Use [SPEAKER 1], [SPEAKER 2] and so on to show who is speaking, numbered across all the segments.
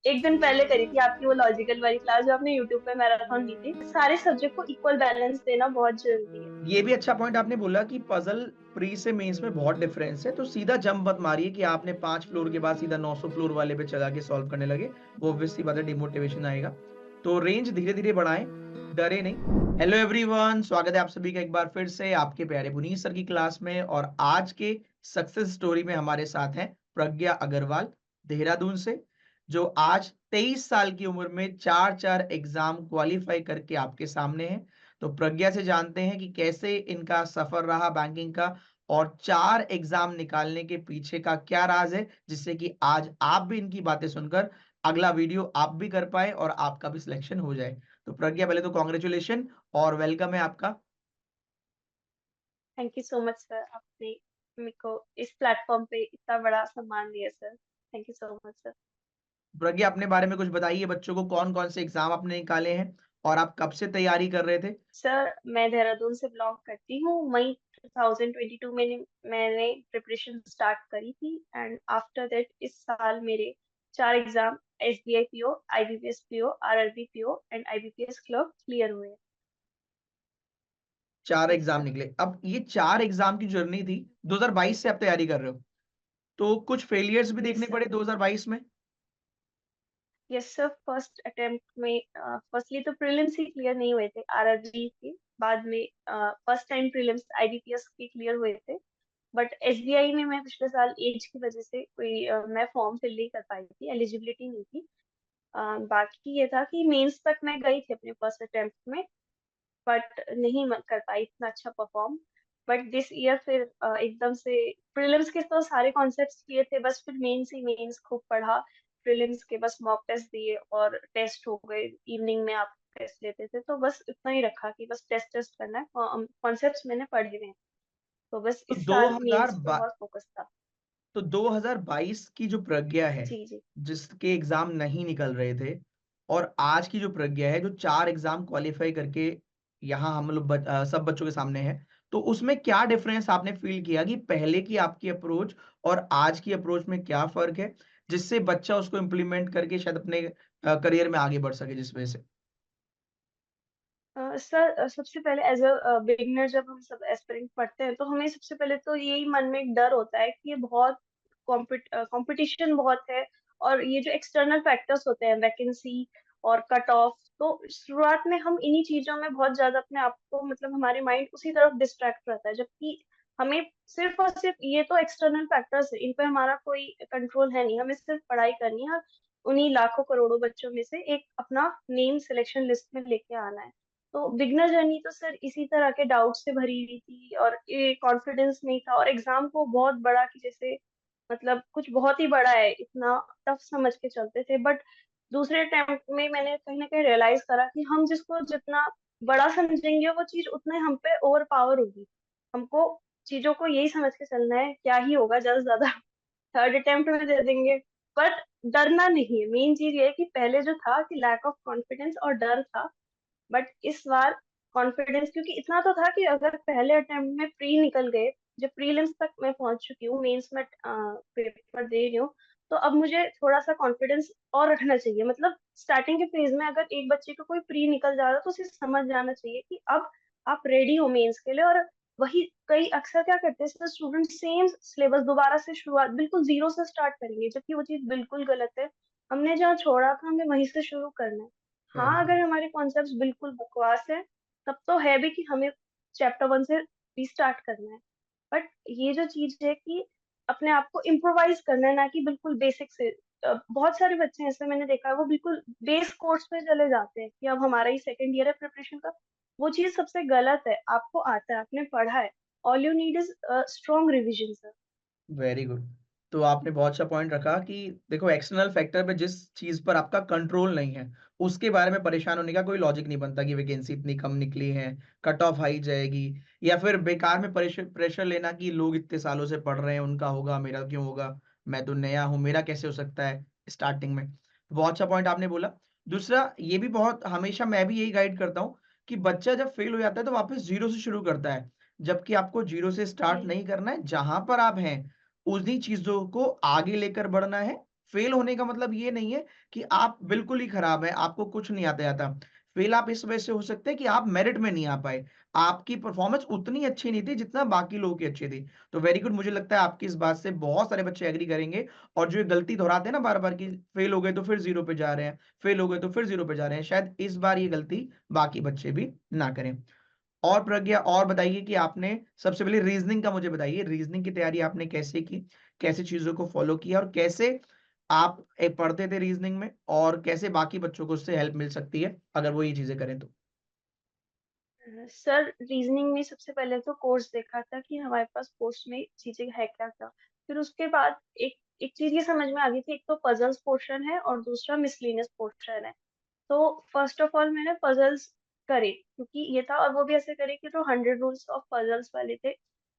[SPEAKER 1] एक दिन पहले करी थी आपकी वो लॉजिकल वाली क्लास जो आपने यूट्यूब पे मैराथन दी थी। सारे सब्जेक्ट को इक्वल बैलेंस देना बहुत जरूरी है।
[SPEAKER 2] ये भी अच्छा पॉइंट आपने बोला कि पजल प्री से मेंस में बहुत डिफरेंस है, तो सीधा जंप मत मारिए कि आपने 5 फ्लोर के बाद सीधा 900 फ्लोर वाले पे चला के सॉल्व करने लगे। वो ऑब्वियसली बात है, डिमोटिवेशन आएगा। तो रेंज धीरे धीरे बढ़ाएं, डरे नहीं। हेलो एवरीवन, स्वागत है आप सभी का एक बार फिर से आपके प्यारे पुनीत सर की क्लास में। और आज के सक्सेस स्टोरी में हमारे साथ हैं प्रज्ञा अग्रवाल देहरादून से, जो आज 23 साल की उम्र में 4 एग्जाम क्वालिफाई करके आपके सामने हैं। तो प्रज्ञा से जानते हैं कि कैसे इनका सफर रहा बैंकिंग का, और 4 एग्जाम निकालने के पीछे का क्या राज है, जिससे कि आज आप भी इनकी बातें सुनकर अगला वीडियो आप भी कर पाए और आपका भी सिलेक्शन हो जाए। तो प्रज्ञा, पहले तो कॉन्ग्रेचुलेशन और वेलकम है आपका।
[SPEAKER 1] Thank you so much sir, आपने मेरे को इस प्लेटफॉर्म पे इतना बड़ा सम्मान दिया sir. Thank you so much sir.
[SPEAKER 2] Pragya, अपने बारे में कुछ बताइए, बच्चों को कौन कौन से एग्जाम आपने निकाले हैं और आप कब से तैयारी कर रहे थे।
[SPEAKER 1] सर मैं देहरादून से बिलोंग करती हूँ। मई 2022 में मैंने प्रिपरेशन स्टार्ट करी थी एंड आफ्टर दैट इस साल मेरे 4 exam SBI PO, IBPS PO, RRB PO and IBPS clerk clear हुए। यस4
[SPEAKER 2] एग्जाम
[SPEAKER 1] सर।
[SPEAKER 2] निकले। अब ये 4 एग्जाम की जर्नी थी, 2022 से आप तैयारी कर रहे हो, तो कुछ फेलियर्स भी
[SPEAKER 1] यस
[SPEAKER 2] देखने
[SPEAKER 1] सर।
[SPEAKER 2] पड़े 2022 में।
[SPEAKER 1] यस सर, फर्स्ट अटेम्प्ट में फर्स्टली तो प्रीलिम्स ही क्लियर नहीं हुए थे RRB के। बाद में फर्स्ट टाइम प्रीलिम्स IBPS के क्लियर हुए थे। बट SBI में मैं पिछले साल एज की वजह से कोई मैं फॉर्म फिल नहीं कर पाई थी, एलिजिबिलिटी नहीं थी। बाकी ये था कि मेंस तक मैं गई थी अपने फर्स्ट अटेम्प्ट में, बट नहीं कर पाई इतना अच्छा परफॉर्म। बट दिस ईयर फिर एकदम से प्रीलिम्स के तो सारे कॉन्सेप्ट्स किए थे, बस फिर मेंस ही मेंस खूब पढ़ा। प्रीलिम्स के बस मॉक टेस्ट दिए और टेस्ट हो गए। इवनिंग में आप टेस्ट लेते थे तो बस इतना ही रखा कि बस टेस्ट टेस्ट करना है, कॉन्सेप्ट्स मैंने पढ़े हुए हैं। तो बस
[SPEAKER 2] तो
[SPEAKER 1] इस साल
[SPEAKER 2] 2000
[SPEAKER 1] मेंस पे बहुत फोकस था।
[SPEAKER 2] तो 2022 की जो प्रज्ञा है,
[SPEAKER 1] जी जी।
[SPEAKER 2] जिसके एग्जाम नहीं निकल रहे थे, और आज की जो प्रज्ञा है जो 4 एग्जाम क्वालिफाई करके यहाँ हम लोग सब बच्चों के सामने है, तो उसमें क्या डिफरेंस आपने फील किया कि पहले की आपकी अप्रोच और आज की अप्रोच में क्या फर्क है, जिससे बच्चा उसको इम्प्लीमेंट करके शायद अपने करियर में आगे बढ़ सके जिस वजह से।
[SPEAKER 1] सर सबसे पहले एज अ बिगिनर जब हम सब एस्पिरेंट पढ़ते हैं तो हमें सबसे पहले तो यही मन में एक डर होता है कि ये बहुत कंपटीशन बहुत है। और ये जो एक्सटर्नल फैक्टर्स होते हैं, वैकेंसी और कट ऑफ, तो शुरुआत में हम इन्हीं चीजों में बहुत ज्यादा अपने आप को, मतलब हमारे माइंड उसी तरफ डिस्ट्रैक्ट रहता है, जबकि हमें सिर्फ और सिर्फ ये तो एक्सटर्नल फैक्टर्स है, इन पे हमारा कोई कंट्रोल है नहीं। हमें सिर्फ पढ़ाई करनी है और उन्हीं लाखों करोड़ों बच्चों में से एक अपना नेम सिलेक्शन लिस्ट में लेके आना है। तो बिगनर जर्नी तो सर इसी तरह के डाउट से भरी हुई थी और ये कॉन्फिडेंस नहीं था, और एग्जाम को बहुत बड़ा कि जैसे मतलब कुछ बहुत ही बड़ा है, इतना टफ समझ के चलते थे। बट दूसरे अटेम्प्ट में मैंने कहीं ना कहीं रियलाइज करा कि हम जिसको जितना बड़ा समझेंगे वो चीज उतना ही हम पे ओवर पावर होगी। हमको चीजों को यही समझ के चलना है, क्या ही होगा, ज्यादा से ज्यादा थर्ड अटेम्प्ट में दे देंगे। बट डरना नहीं है। मेन चीज ये है कि पहले जो था कि लैक ऑफ कॉन्फिडेंस और डर था, बट इस बार कॉन्फिडेंस, क्योंकि इतना तो था कि अगर पहले अटेम्प्ट में प्री निकल गए, जब प्रीलिम्स तक मैं पहुंच चुकी हूँ, मेंस में पेपर दे रही हूँ, तो अब मुझे थोड़ा सा कॉन्फिडेंस और रखना चाहिए। मतलब स्टार्टिंग के फेज में अगर एक बच्चे को कोई प्री निकल जा रहा है तो उसे समझ जाना चाहिए कि अब आप रेडी हो मेंस के लिए। और वही कई अक्सर क्या करते हैं स्टूडेंट, सेम सिलेबस दोबारा से शुरुआत बिल्कुल जीरो से स्टार्ट करेंगे, जबकि वो चीज बिल्कुल गलत है। हमने जहाँ छोड़ा था हमें वहीं से शुरू करना है। हाँ, अगर हमारे कॉन्सेप्ट्स बिल्कुल बकवास है तब तो है भी कि हमें चैप्टर 1 से रीस्टार्ट करना है। बट ये जो चीज है कि अपने आप को इम्प्रोवाइज करना है, ना कि बिल्कुल बेसिक से। बहुत सारे बच्चे हैं, ऐसे मैंने देखा है, वो बिल्कुल बेस कोर्स पे चले जाते हैं कि अब हमारा ही सेकंड ईयर है प्रिपरेशन का। वो चीज सबसे गलत है। आपको आता है, आपने पढ़ा है, all you need is strong revision sir.
[SPEAKER 2] Very good. तो आपने बहुत अच्छा पॉइंट रखा कि देखो, एक्सटर्नल फैक्टर पे जिस चीज पर आपका कंट्रोल नहीं है, उसके बारे में परेशान होने का कोई लॉजिक नहीं बनता कि वैकेंसी इतनी कम निकली है, कट ऑफ हाई जाएगी, या फिर बेकार में प्रेशर प्रेशर लेना कि लोग इतने सालों से पढ़ रहे हैं, उनका होगा, मेरा क्यों होगा, मैं तो नया हूं, मेरा कैसे हो सकता है स्टार्टिंग में। तो बहुत अच्छा पॉइंट आपने बोला। दूसरा, ये भी बहुत हमेशा मैं भी यही गाइड करता हूँ कि बच्चा जब फेल हो जाता है तो वापस जीरो से शुरू करता है, जबकि आपको जीरो से स्टार्ट
[SPEAKER 1] जी
[SPEAKER 2] नहीं करना है। जहां पर आप हैं उन्हीं चीजों को आगे लेकर बढ़ना है, फेल होने का मतलब ये नहीं है कि आप बिल्कुल ही खराब है, आपको कुछ नहीं आता आता। फेल आप इस वजह से हो सकते हैं कि आप मेरिट में नहीं आ पाए। आपकी परफॉर्मेंस उतनी अच्छी नहीं थी जितना बाकी लोगों की अच्छी थी। तो वेरी गुड, मुझे लगता है आपकी इस बात से बहुत सारे बच्चे एग्री करेंगे। और जो ये गलती दोहराते हैं ना बार-बार कि फेल हो गए तो फिर 0 पे जा रहे हैं, फेल हो गए तो फिर 0 पे जा रहे हैं, शायद इस बार ये गलती बाकी बच्चे भी ना करें। और प्रज्ञा, और बताइए कि आपने सबसे पहले रीजनिंग का मुझे बताइए, रीजनिंग की तैयारी आपने कैसे की? कैसे चीज़ों को फ़ॉलो किया और कैसे आप पढ़ते थे रीजनिंग में और कैसे बाकी बच्चों को उससे हेल्प मिल सकती है, अगर वो ये चीज़ें करें तो?
[SPEAKER 1] सर रीजनिंग में सबसे पहले तो कोर्स देखा था कि हमारे पास कोर्स में चीजें है क्या क्या। फिर उसके बाद एक एक चीज ये समझ में आ गई थी, एक तो पजल्स पोर्शन है और दूसरा मिसलिनियस पोर्शन है। तो फर्स्ट ऑफ ऑल मैंने पजल्स करे, क्योंकि ये था, और वो भी ऐसे करे कि जो 100 रूल्स ऑफ पजल्स वाले थे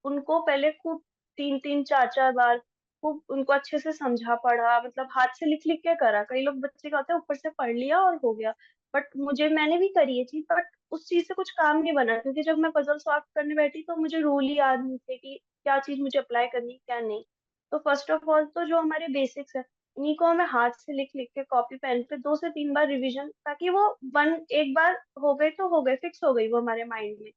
[SPEAKER 1] उनको पहले खूब 3-3 4-4 बार खूब उनको अच्छे से समझा पढ़ा, मतलब हाथ से लिख लिख के करा। कई लोग बच्चे का होता है ऊपर से पढ़ लिया और हो गया, बट मैंने भी करी ये चीज, बट उस चीज से कुछ काम नहीं बना, क्योंकि जब मैं पजल सॉल्व करने बैठी तो मुझे रूल ही याद नहीं थे कि क्या चीज मुझे अप्लाई करनी क्या नहीं। तो फर्स्ट ऑफ ऑल तो जो हमारे बेसिक्स है इन्हीं को हमें हाथ से लिख लिख के कॉपी पेन पे 2 से 3 बार रिवीजन, ताकि वो वन एक बार हो गए तो हो गए, फिक्स हो गई वो हमारे माइंड में।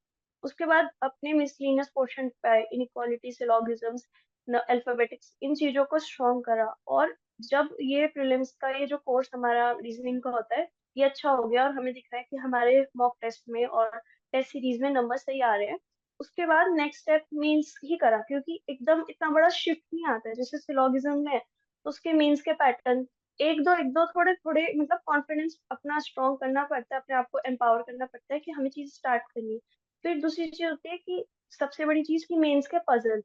[SPEAKER 1] उसके बाद अपने मिसलिनियस पोर्शन पे इनइक्वालिटी, सिलोगिज्म्स, अल्फाबेटिक्स, इन चीजों को स्ट्रॉन्ग करा। और जब ये प्रीलिम्स का ये जो कोर्स हमारा रीजनिंग का होता है ये अच्छा हो गया और हमें दिख रहा है कि हमारे मॉक टेस्ट में और टेस्ट सीरीज में नंबर सही आ रहे हैं, उसके बाद नेक्स्ट स्टेप मीन्स ही करा, क्योंकि एकदम इतना बड़ा शिफ्ट नहीं आता है जैसे सिलोगिज्म में है। तो उसके मीन्स के पैटर्न एक दो थोड़े थोड़े, मतलब कॉन्फिडेंस अपना स्ट्रॉन्ग करना पड़ता है, अपने आप को एम्पावर करना पड़ता है कि हमें चीज स्टार्ट करनी है। फिर दूसरी चीज होती है कि सबसे बड़ी चीज की मेंस के पजल।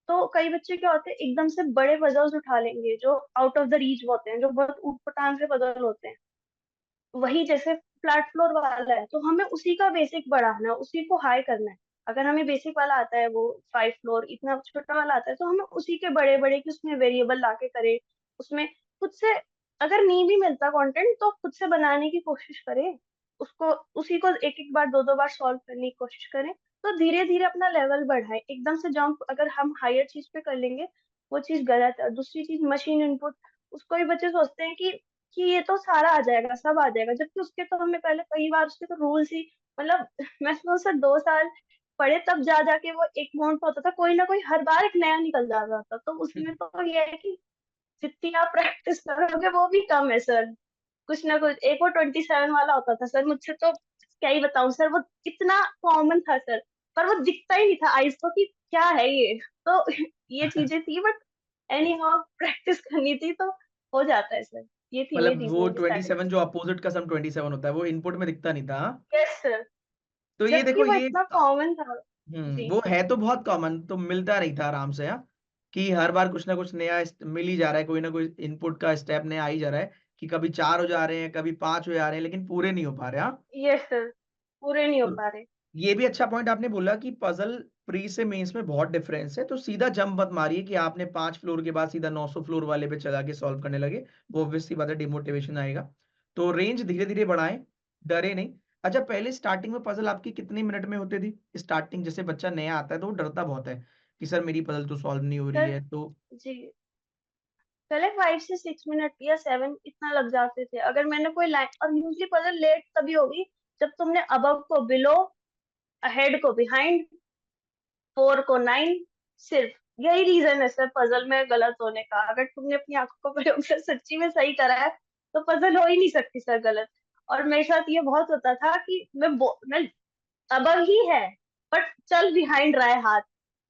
[SPEAKER 1] तो कई बच्चे क्या होते हैं एकदम से बड़े पजल्स उठा लेंगे जो आउट ऑफ द रीच होते हैं, जो बहुत ऊट पटांग से पजल होते हैं। वही जैसे फ्लैट फ्लोर वाला है तो हमें उसी का बेसिक बढ़ाना है, उसी को हाई करना है। अगर हमें बेसिक वाला आता है वो 5 फ्लोर इतना छोटा वाला आता है तो हमें उसी के बड़े बड़े की उसमें वेरिएबल लाके करें, उसमें खुद से, अगर नहीं भी मिलता कंटेंट तो खुद से बनाने की कोशिश करें उसको, उसी को एक एक बार दो दो बार सॉल्व करने की कोशिश करें। तो धीरे धीरे अपना लेवल बढ़ाएं, एकदम से जंप अगर हम हायर चीज पे कर लेंगे वो चीज गलत है। दूसरी चीज मशीन इनपुट, उसको भी बच्चे सोचते हैं कि ये तो सारा आ जाएगा, सब आ जाएगा, जबकि उसके तो हमें पहले कई बार उसके तो रूल्स ही, मतलब मैं तो उससे 2 साल पढ़े तब जा जाके वो एक माउंट होता था, कोई ना कोई हर बार एक नया निकल जाता था। तो उसमें तो ये है कि जितनी आप प्रैक्टिस करोगे वो भी कम है सर। कुछ ना कुछ एक वो 27 वाला होता था सर, मुझसे तो क्या ही बताऊं सर, वो इतना कॉमन था सर, पर वो दिखता ही नहीं था आइस को कि क्या है ये। तो ये चीजें थी, बट एनी हाउ प्रैक्टिस करनी थी तो हो जाता है सर। ये थी मेरी
[SPEAKER 2] मतलब वो
[SPEAKER 1] रीजनिंग की
[SPEAKER 2] 27
[SPEAKER 1] स्ट्रैटेजी।
[SPEAKER 2] जो अपोजिट का सम 27 होता है, वो इनपुट में दिखता नहीं था, हाँ?
[SPEAKER 1] यस सर,
[SPEAKER 2] तो ये
[SPEAKER 1] जबकि
[SPEAKER 2] देखो
[SPEAKER 1] वो
[SPEAKER 2] ये
[SPEAKER 1] इतना कॉमन था। जी।
[SPEAKER 2] वो है तो बहुत कॉमन, तो मिलता नहीं था आराम से, हाँ? कि हर बार कुछ ना कुछ नया मिल ही जा रहा है, कोई ना कोई इनपुट का स्टेप नया आ ही जा रहा है कि कभी 4 हो जा रहे हैं, कभी 5 हो जा रहे हैं, लेकिन पूरे नहीं हो पा रहे, हाँ?
[SPEAKER 1] यस सर, पूरे नहीं हो
[SPEAKER 2] तो
[SPEAKER 1] पा रहे।
[SPEAKER 2] ये भी अच्छा पॉइंट आपने बोला कि पजल प्री से मेंस में बहुत डिफरेंस है, तो सीधा जंप मत मारिए कि आपने 5 फ्लोर के बाद सीधा 900 फ्लोर वाले पे चला के सॉल्व करने लगे। वो ऑब्वियस सी बात है, डिमोटिवेशन आएगा। तो रेंज धीरे-धीरे बढ़ाएँ, डरे नहीं। अच्छा, पहले स्टार्टिंग में पजल आपकी कितने मिनट में होती थी? स्टार्टिंग जैसे बच्चा नया आता है तो वो डरता बहुत है कि सर मेरी पजल तो सॉल्व नहीं हो रही
[SPEAKER 1] सर
[SPEAKER 2] है, तो
[SPEAKER 1] जी, पहले 5 से 6 मिनट या 7 इतना लग जाते थे अगर मैंने कोई लाइन, और यूजली पजल लेट तभी होगी जब तुमने अबव को बिलो, अहेड को बिहाइंड, 4 को 9, सिर्फ यही रीजन है सर पजल में गलत होने का। अगर तुमने अपनी आंखों को प्रयोग से सच्ची में सही करा है तो पजल हो ही नहीं सकती सर गलत। और मेरे साथ ये बहुत होता था कि मैं अबव ही है बट चल बिहाइंड रहा है हाथ।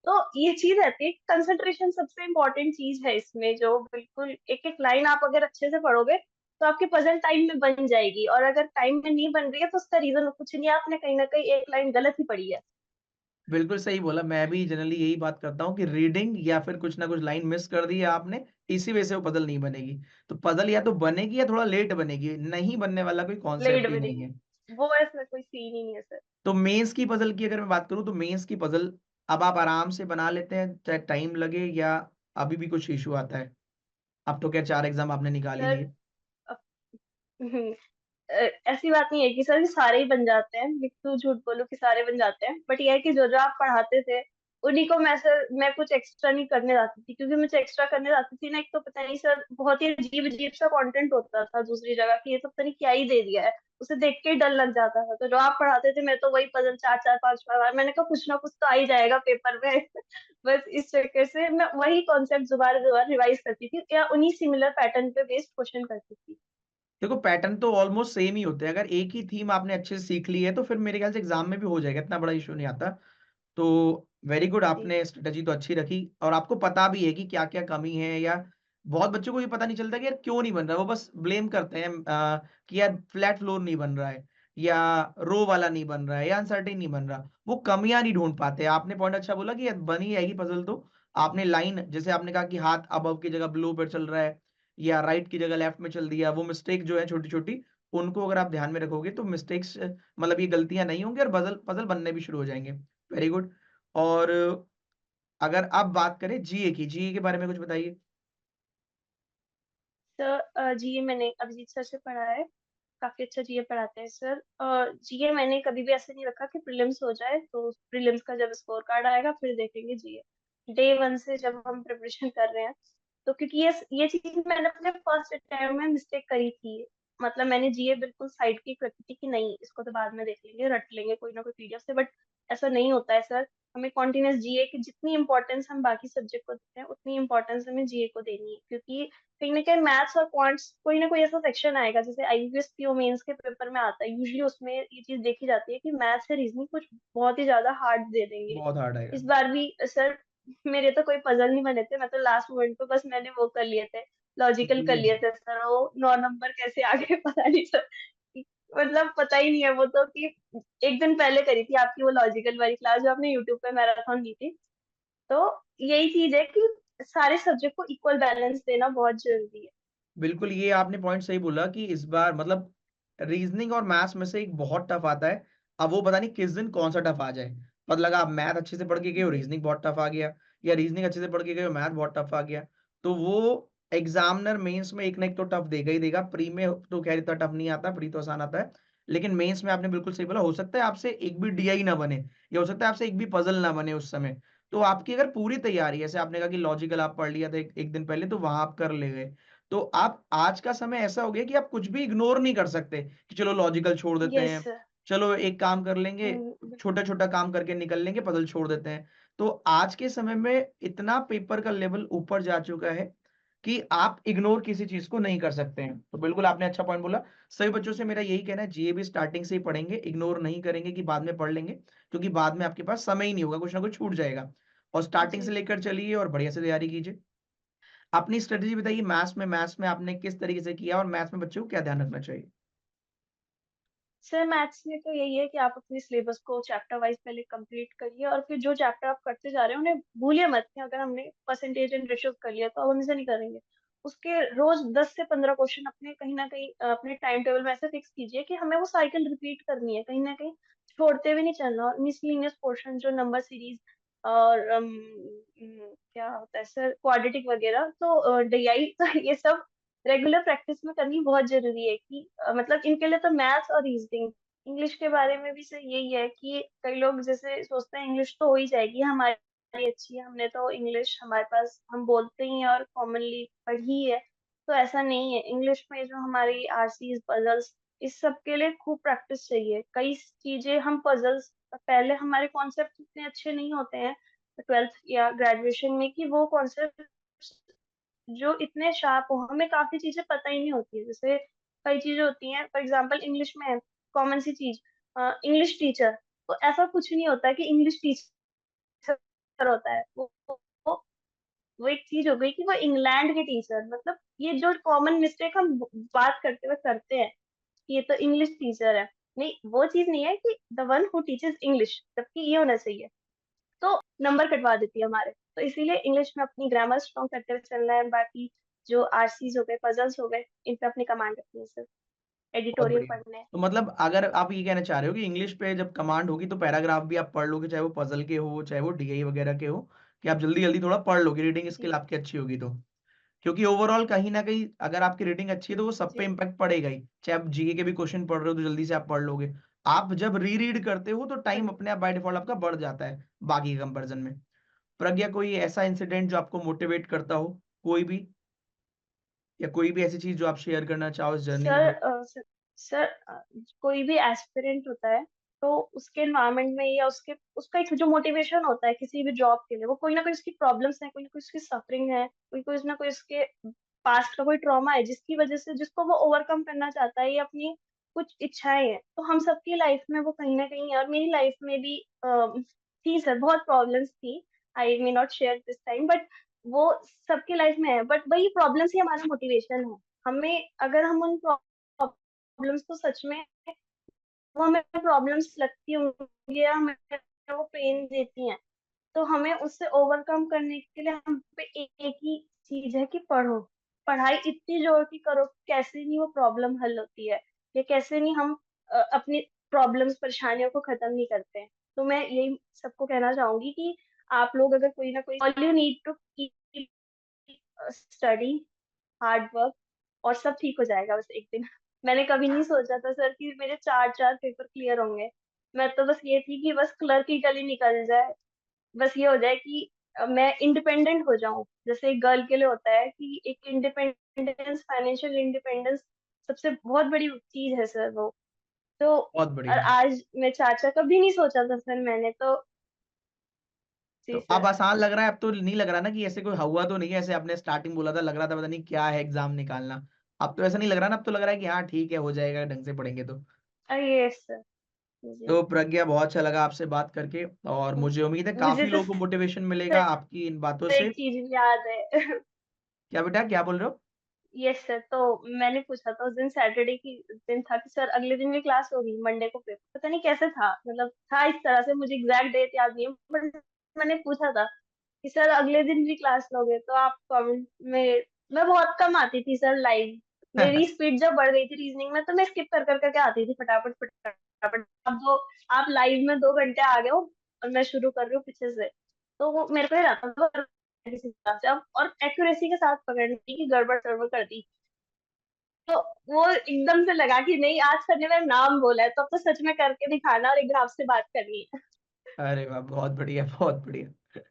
[SPEAKER 1] तो ये चीज रहती है, कंसंट्रेशन सबसे इम्पोर्टेंट चीज है इसमें, जो बिल्कुल एक एक लाइन आप अगर अच्छे से पढ़ोगे तो आपकी पजल टाइम में बन जाएगी, और अगर टाइम में नहीं बन रही है तो उसका रीजन कुछ नहीं है, आपने कहीं ना कहीं एक लाइन गलत ही पढ़ी है।
[SPEAKER 2] बिल्कुल सही बोला। मैं भी जनरली यही बात करता हूँ कि रीडिंग या फिर कुछ ना कुछ लाइन मिस कर दी है आपने, इसी वजह से वो पजल नहीं बनेगी। तो पजल या तो बनेगी या थोड़ा लेट बनेगी, नहीं बनने वाला कोई
[SPEAKER 1] लेट
[SPEAKER 2] कॉन्सेप्ट ही नहीं
[SPEAKER 1] बनेगी,
[SPEAKER 2] है।
[SPEAKER 1] वो ऐसा कोई सीन ही नहीं है सर।
[SPEAKER 2] तो मेंस की पजल की अगर मैं बात करूँ तो मेंस की पजल अब आप आराम से बना लेते हैं चाहे टाइम लगे, या अभी भी कुछ इशू आता है? अब तो क्या 4 एग्जाम आपने निकाल ही
[SPEAKER 1] सर
[SPEAKER 2] लिए।
[SPEAKER 1] अब- ऐसी बात नहीं है कि सर ये सारे ही बन जाते हैं, मैं क्यों झूठ बोलूं कि सारे बन जाते हैं, बट ये है कि जो जो आप पढ़ाते थे उन्हीं को मैं सर, मैं कुछ एक्स्ट्रा नहीं करने जाती थी, क्योंकि मुझे एक्स्ट्रा करने जाती थी ना, एक तो पता नहीं सर बहुत ही अजीब अजीब सा कंटेंट होता था दूसरी जगह की, ये तो पता नहीं क्या ही दे दिया है, उसे देख के ही डर लग जाता था। तो जो आप पढ़ाते थे मैं तो वही पजल चार चार पांच बार, मैंने कहा कुछ ना कुछ तो आ ही जाएगा पेपर में। बस इस चक्कर से मैं वही कॉन्सेप्ट दोबारा दोबारा रिवाइज करती थी, या उन्हीं सिमिलर पैटर्न पे बेस्ड क्वेश्चन करती थी।
[SPEAKER 2] देखो पैटर्न तो ऑलमोस्ट सेम ही होते हैं, अगर एक ही थीम आपने अच्छे से सीख ली है तो फिर मेरे ख्याल से एग्जाम में भी हो जाएगा, इतना बड़ा इशू नहीं आता। तो वेरी गुड,
[SPEAKER 1] जी
[SPEAKER 2] आपने स्ट्रेटजी तो अच्छी रखी और आपको पता भी है कि क्या क्या कमी है। या बहुत बच्चों को ये पता नहीं चलता कि यार क्यों नहीं बन रहा, वो बस ब्लेम करते हैं कि यार फ्लैट फ्लोर नहीं बन रहा है, या रो वाला नहीं बन रहा है, या अनसर्टेन नहीं बन रहा, वो कमियां नहीं ढूंढ पाते। आपने पॉइंट अच्छा बोला कि यार बनी रहेगी पजल तो। आपने लाइन जैसे आपने कहा कि हाथ अबव की जगह ब्लो पर चल रहा है या राइट की जगह लेफ्ट में चल दिया, वो मिस्टेक जो है छोटी छोटी, उनको अगर आप ध्यान में रखोगे तो मिस्टेक्स मतलब ये गलतियां नहीं होंगी और पजल पजल बनने भी शुरू हो जाएंगे। Very good. और अगर आप बात करें जीए की, जीए के बारे में कुछ बताइए।
[SPEAKER 1] सर, जीए मैंने अभिजीत सर से पढ़ा है, काफी अच्छा जीए पढ़ाते हैं सर। जीए मैंने कभी भी ऐसे नहीं रखा कि प्रीलिम्स हो जाए तो प्रीलिम्स का जब स्कोर कार्ड आएगा फिर देखेंगे जीए। डे वन से जब हम प्रिपरेशन कर रहे हैं, तो क्योंकि ये चीज मैंने अपने फर्स्ट अटेम्प्ट में मिस्टेक करी थी। मतलब मैंने जीए बिल्कुल साइड की रखी थी कि नहीं इसको तो बाद में देख लेंगे, रट लेंगे कोई ना कोई पीडीएफ से, बट ऐसा नहीं होता है सर। हमें कॉन्टिन्यूस जीए की जितनी इंपॉर्टेंस हम बाकी सब्जेक्ट को देते हैं उतनी इंपॉर्टेंस हमें जीए को देनी है, क्योंकि कहीं ना कहीं मैथ्स और क्वांट्स कोई ना कोई ऐसा सेक्शन आएगा, जैसे आईबीपीएस पीओ मेंस के पेपर में आता है यूजुअली, उसमें ये चीज देखी जाती है कि मैथ्स से रीजनिंग कुछ बहुत ही ज्यादा हार्ड दे देंगे।
[SPEAKER 2] बहुत हार्ड आएगा।
[SPEAKER 1] इस बार भी सर मेरे तो कोई पजल नहीं बने थे, मैं तो लास्ट मोमेंट पे बस मैंने वो कर लिए थे, लॉजिकल कर
[SPEAKER 2] ये
[SPEAKER 1] लिए थे सर, वो 9 नंबर कैसे आ गए पता नहीं सर। मतलब पता ही नहीं है वो तो, कि एक दिन पहले करी थी आपकी वो लॉजिकल वाली क्लास जो आपने यूट्यूब पे मैराथन दी थी। तो यही चीज है कि सारे सब्जेक्ट को इक्वल बैलेंस देना बहुत जरूरी है।
[SPEAKER 2] बिल्कुल, ये आपने पॉइंट सही बोला कि इस बार मतलब रीजनिंग और मैथ्स में से एक बहुत टफ आता है। अब वो पता नहीं किस दिन कौन सा टफ आ जाए, पता लगा आप मैथ अच्छे से पढ़ के गए हो
[SPEAKER 1] जी
[SPEAKER 2] रीजनिंग बहुत टफ आ गया, या रीजनिंग अच्छे से पढ़ के गए हो मैथ बहुत टफ आ गया। तो वो एग्जामिनर मेंस में एक ना एक तो टफ देगा ही देगा। प्री में तो खैर इतना टफ नहीं आता, प्री तो आसान आता है, लेकिन मेंस में आपने बिल्कुल सही बोला, हो सकता है आपसे एक भी डीआई ना बने, या हो सकता है आपसे एक भी पजल ना बने उस समय। तो आपकी अगर पूरी तैयारी है, जैसे आपने कहा कि लॉजिकल आप पढ़ लिया था एक दिन पहले, तो वहां आप कर ले गए, तो आप आज का समय ऐसा हो गया कि आप कुछ भी इग्नोर नहीं कर सकते कि चलो लॉजिकल छोड़ देते
[SPEAKER 1] यस
[SPEAKER 2] हैं,
[SPEAKER 1] सर।
[SPEAKER 2] चलो एक काम कर लेंगे, छोटा
[SPEAKER 1] बिल्कुल।
[SPEAKER 2] छोटा काम करके निकल लेंगे, पजल छोड़ देते हैं। तो आज के समय में इतना पेपर का लेवल ऊपर जा चुका है कि आप इग्नोर किसी चीज को नहीं कर सकते हैं। तो बिल्कुल आपने अच्छा पॉइंट बोला। सभी बच्चों से मेरा यही कहना है, जीए भी स्टार्टिंग से ही पढ़ेंगे, इग्नोर नहीं करेंगे कि बाद में पढ़ लेंगे, क्योंकि बाद में आपके पास समय ही नहीं होगा, कुछ ना कुछ छूट जाएगा। और स्टार्टिंग से
[SPEAKER 1] जी
[SPEAKER 2] लेकर चलिए और बढ़िया से तैयारी कीजिए। अपनी स्ट्रेटेजी बताइए, मैथ्स में आपने किस तरीके से किया और मैथ्स में बच्चों को क्या ध्यान रखना चाहिए।
[SPEAKER 1] सर, मैथ्स में तो यही है कि आप अपने सिलेबस को चैप्टर वाइज पहले कंप्लीट करिए, और फिर जो चैप्टर आप करते जा रहे हैं उन्हें भूलिए मत कि अगर हमने परसेंटेज एंड रेशियो कर लिया तो अब हम इसे नहीं करेंगे। उसके रोज 10 से 15 क्वेश्चन अपने कहीं ना कहीं अपने टाइम टेबल में ऐसे फिक्स कीजिए कि हमें वो साइकिल रिपीट करनी है, कहीं ना कहीं छोड़ते हुए नहीं चलना। और मिसलिनियस पोर्शन जो नंबर सीरीज और क्या होता है सर, क्वाड्रेटिक वगैरह, तो डीआई तो ये सब रेगुलर प्रैक्टिस में करनी बहुत जरूरी है, कि मतलब इनके लिए तो मैथ्स और रीजनिंग। इंग्लिश के बारे में भी सर यही है कि कई लोग जैसे सोचते हैं इंग्लिश तो हो ही जाएगी हमारी अच्छी है, हमने तो इंग्लिश हमारे पास हम बोलते ही हैं और कॉमनली पढ़ी है। तो ऐसा नहीं है, इंग्लिश में जो हमारी आरसीज पजल्स, इस सब के लिए खूब प्रैक्टिस चाहिए। कई चीजें हम पजल्स, पहले हमारे कॉन्सेप्ट इतने अच्छे नहीं होते हैं ट्वेल्थ या ग्रेजुएशन में, कि वो कॉन्सेप्ट जो इतने शार्प हो, हमें काफी चीजें पता ही नहीं होती है। जैसे कई चीजें होती हैं, फॉर एग्जांपल इंग्लिश में है कॉमन सी चीज, इंग्लिश टीचर। तो ऐसा कुछ नहीं होता कि इंग्लिश टीचर होता है वो वो एक चीज हो गई कि वो इंग्लैंड के टीचर, मतलब ये जो कॉमन मिस्टेक हम बात करते हुए करते हैं कि ये तो इंग्लिश टीचर है, नहीं वो चीज नहीं है कि the one who teaches English, जबकि ये होना चाहिए। तो नंबर कटवा देती है हमारे। तो इसीलिए इंग्लिश में अपनी ग्रामर स्ट्रॉन्ग करते हुए चलना है, बाकी जो आरसीज हो गए, पजल्स हो गए, इन पे अपनी कमांड रखनी है सर,
[SPEAKER 2] बहुत
[SPEAKER 1] एडिटोरियल
[SPEAKER 2] बढ़िया।
[SPEAKER 1] पढ़ने हैं।
[SPEAKER 2] तो मतलब अगर आप ये कहना चाह रहे हो कि इंग्लिश पे जब कमांड होगी तो पैराग्राफ भी आप पढ़ लोगे, चाहे वो पजल के हो चाहे वो डीआई वगैरह के हो, कि आप जल्दी जल्दी थोड़ा पढ़ लोगे, रीडिंग स्किल
[SPEAKER 1] जी
[SPEAKER 2] आपकी अच्छी होगी तो। क्योंकि ओवरऑल कहीं ना कहीं अगर आपकी रीडिंग अच्छी है तो वो सब पे
[SPEAKER 1] जी
[SPEAKER 2] इम्पैक्ट पड़ेगा ही, चाहे आप जीके के भी क्वेश्चन पढ़ रहे हो तो जल्दी से आप पढ़ लोगे। आप जब री रीड करते हो तो टाइम
[SPEAKER 1] बिल्कुल।
[SPEAKER 2] अपने आप बाय डिफॉल्ट आपका बढ़ जाता है बाकी के कंपैरिजन में। प्रज्ञा, कोई ऐसा इंसिडेंट जो आपको मोटिवेट करता हो, कोई भी, या कोई भी ऐसी चीज जो आप शेयर करना चाहो इस जर्नी में
[SPEAKER 1] सर
[SPEAKER 2] थोड़ी?
[SPEAKER 1] सर कोई भी एस्पिरेंट होता है तो उसके एनवायरनमेंट में या उसके उसका एक जो मोटिवेशन होता है किसी भी जॉब के लिए, वो कोई ना कोई उसकी प्रॉब्लम्स है, कोई ना कोई उसकी सफरिंग है, कोई कोई ना कोई उसके पास्ट का कोई ट्रॉमा है जिसकी वजह से जिसको वो ओवरकम करना चाहता है, या अपनी कुछ इच्छाएं हैं। तो हम सबकी लाइफ में वो कहीं ना कहीं है, और मेरी लाइफ में भी थी सर, बहुत प्रॉब्लम्स थी। I may not share this time, but वो सबकी लाइफ में है। बट वही प्रॉब्लम्स ही हमारा मोटिवेशन है। हमें अगर हम उन प्रॉब्लम्स को सच में, वो हमें प्रॉब्लम्स लगती होंगी या हमें वो पेन देती हैं, तो हमें उससे ओवरकम करने के लिए हम पे एक ही चीज है कि पढ़ो। पढ़ाई इतनी जोर की करो कि कैसे नहीं वो प्रॉब्लम हल होती है, या कैसे नहीं हम अपनी प्रॉब्लम्स परेशानियों को खत्म नहीं करते हैं। तो मैं यही सबको कहना चाहूंगी कि आप लोग अगर कोई ना कोई, all you need to keep study, hard work, और सब ठीक हो जाएगा बस एक दिन। मैंने कभी नहीं सोचा था सर कि मेरे चार चार पेपर क्लियर होंगे। मैं तो बस ये थी कि बस क्लर्क की गली निकल जाए, बस ये हो जाए कि मैं इंडिपेंडेंट हो जाऊं, जैसे एक गर्ल के लिए होता है कि एक इंडिपेंडेंस, फाइनेंशियल इंडिपेंडेंस सबसे बहुत बड़ी चीज है सर वो। तो
[SPEAKER 2] बहुत
[SPEAKER 1] और
[SPEAKER 2] बढ़िया।
[SPEAKER 1] आज मैं चाचा कभी नहीं सोचा था सर मैंने तो।
[SPEAKER 2] तो
[SPEAKER 1] जी
[SPEAKER 2] अब
[SPEAKER 1] सर।
[SPEAKER 2] आसान लग रहा है, अब तो नहीं लग रहा ना कि ऐसे कोई हुआ तो नहीं है, ऐसे आपने स्टार्टिंग बोला था लग रहा था पता नहीं क्या है एग्जाम निकालना। अब तो ऐसा नहीं लग रहा ना, अब तो लग रहा है कि हाँ ठीक है, हो जाएगा ढंग से पढ़ेंगे तो।
[SPEAKER 1] Yes sir. जी।
[SPEAKER 2] तो प्रज्ञा, बहुत अच्छा लगा आपसे बात करके, और मुझे उम्मीद है
[SPEAKER 1] मुझे
[SPEAKER 2] काफी
[SPEAKER 1] तो
[SPEAKER 2] लोगों को मोटिवेशन मिलेगा
[SPEAKER 1] सर
[SPEAKER 2] आपकी इन बातों से।
[SPEAKER 1] एक चीज याद है।
[SPEAKER 2] क्या बेटा, क्या बोल रहे हो?
[SPEAKER 1] यस सर, तो मैंने पूछा था उस दिन, सैटरडे की दिन था, कि सर अगले दिन भी क्लास होगी, मंडे को पेपर, पता नहीं कैसे था, मतलब था इस तरह से, मुझे एग्जैक्ट डेट याद नहीं है, बट मैंने पूछा था कि सर अगले दिन भी क्लास लोगे, तो आप कमेंट में, मैं बहुत कम आती थी सर लाइव, मेरी स्पीड जब बढ़ गई थी रीजनिंग में तो मैं स्किप कर कर करके आती थी फटाफट फटाफट। अब जो आप लाइव में 2 घंटे आ गए हो और मैं शुरू कर रही हूँ पीछे से, तो वो मेरे को ही रहता था किसी हिसाब से। अब और एक्यूरेसी के साथ पकड़ने की गड़बड़ गड़बड़ कर दी, तो वो एकदम से लगा कि नहीं, आज सर ने मेरा नाम बोला है तो अब तो सच में करके दिखाना और एकदम आपसे बात करनी है।
[SPEAKER 2] अरे वाह, बहुत बढ़िया, बहुत बढ़िया।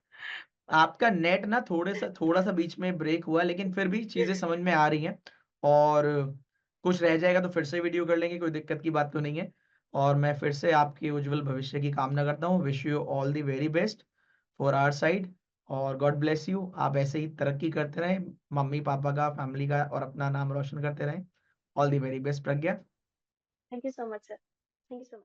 [SPEAKER 2] आपका नेट ना थोड़ा सा बीच में ब्रेक हुआ, लेकिन फिर भी चीजें समझ में आ रही हैं। और कुछ रह जाएगा तो फिर से वीडियो कर लेंगे, कोई दिक्कत की बात तो नहीं है। और मैं फिर से आपके उज्जवल भविष्य की कामना करता हूँ। Wish you all the very best for our side, और गॉड ब्लेस यू। आप ऐसे ही तरक्की करते रहें, मम्मी पापा का, फैमिली का और अपना नाम रोशन करते रहें। All the very best Pragya.
[SPEAKER 1] Thank you so much sir, thank you so much.